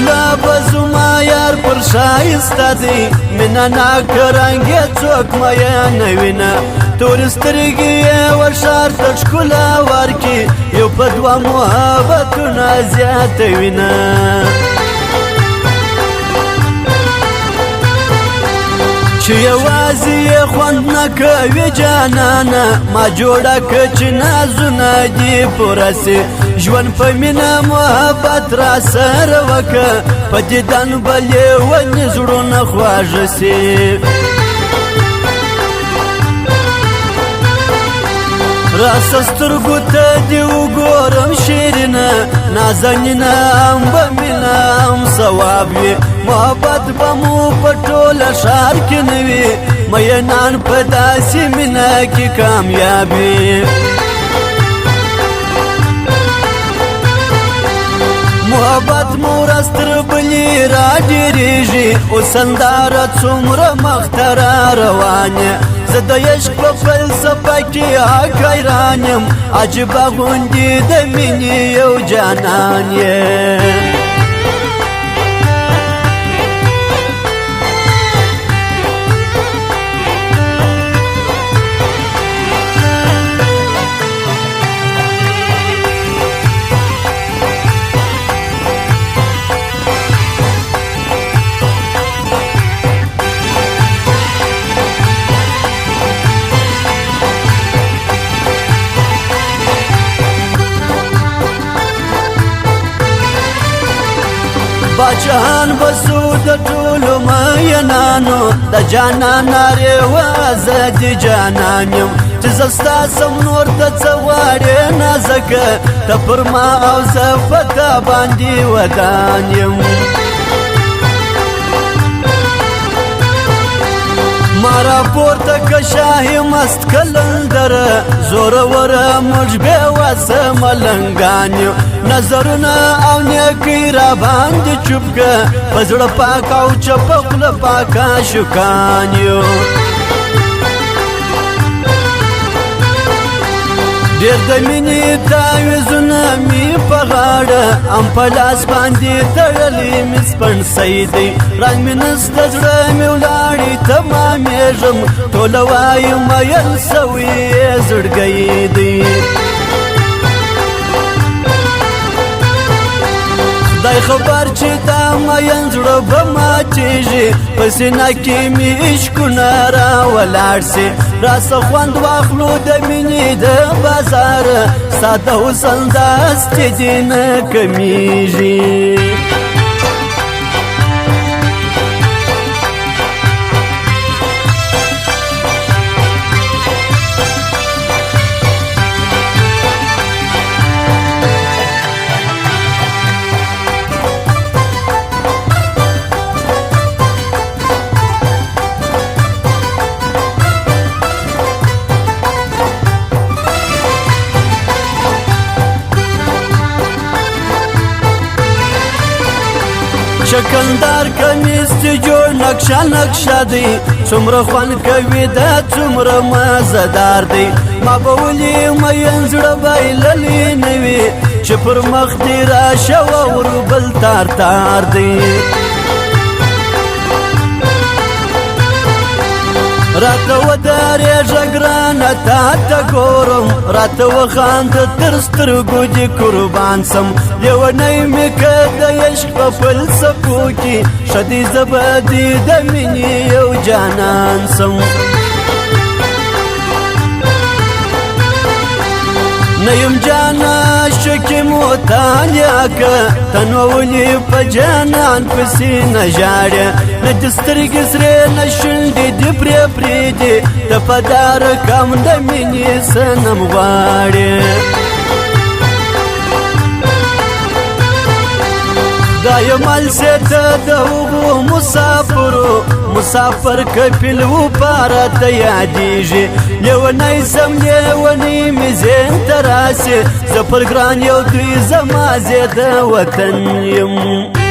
ښکلا به زما یار پر ښایسته دی مینه ناکه رنګ یې څوک میینوینه تورې سترګې یې ورښار ته ښکلا ورکړي یو په دوه محبتونه زیاتوینه چې یوازې یې خوند نه کوي جانانه ما جوړه که چې نازونه دې پوره سي ژوند په مینه محبت را سره وکړه په دیدن به لیوني زړونه خواږه سي راسه سترګو ته دې وګورم شیرینه نازنینه هم به مینه هم ثواب وي محبت به مو په ټوله ښار کې نه وي مینان په داسې مینه کې کامیاب وي محبت مو ورځ تر بلې را ډېرېږي اوس هنداره څومره مخته را روان یې زه د عشق په فلسفه کې حیران یم عجیبه غوندې د مینې یو جانان یې باچهان بسو د ټولو مینانو د جانان نارې وازه د جانان یم چې زه ستا سم نور ته څه غواړې نازکه ته پر ما او زه په تا باندې ودان یم ما راپورته که شاهي مست کلندره زوروره موږ بېوسه ملنګان یو نظرونه او نیکۍ را باندې چوپ که په زړه پاک او چپه خوله پاکه شکان یو ډېر د مینې تعویضونه مې په غاړه ام په لاس باندې تړلی مې سپڼسی دی رنګ مې نسته زړه مې ولاړې تمامېږم ټوله وایي میل سوی یې زړګی دی خدای خبر چې دا مین زړه به ماتېږي په سینه کې مې عشقونه را ولاړ سي راسه خوند واخلو د مینې د بازار ستا د حسن داستې دې نه کمیږي شکندار کمیس چې جوړ نقشه نقشه دی څومره خوند کوي دا څومره مزهدار دی ما به ولې مین زړه بایللی نه وي چې پر مخ دې راشه واور بل تار تار دی راته ودرېږه ګرانه تا ته ګورم راته وخانده تر سترګو دې قربان سم لیونی مې که د عشق په فلسفو کې ښه دی زه به دې د مینې یو جانان سم نیم جانا شکی مطالعه که تنو ولي په جانان پسې نه ژاړې نه دې سترګې سرې نه شونډې دې پرې پرېږدي ته په دا رقم د مینې صنم غواړې دایمال سیته د هغو مسافر کپیل و پاره ته یادېږي لیونی سم لیونی مې ذهن ته راسي زه پر ګران یو دوی زما زه د وطن یم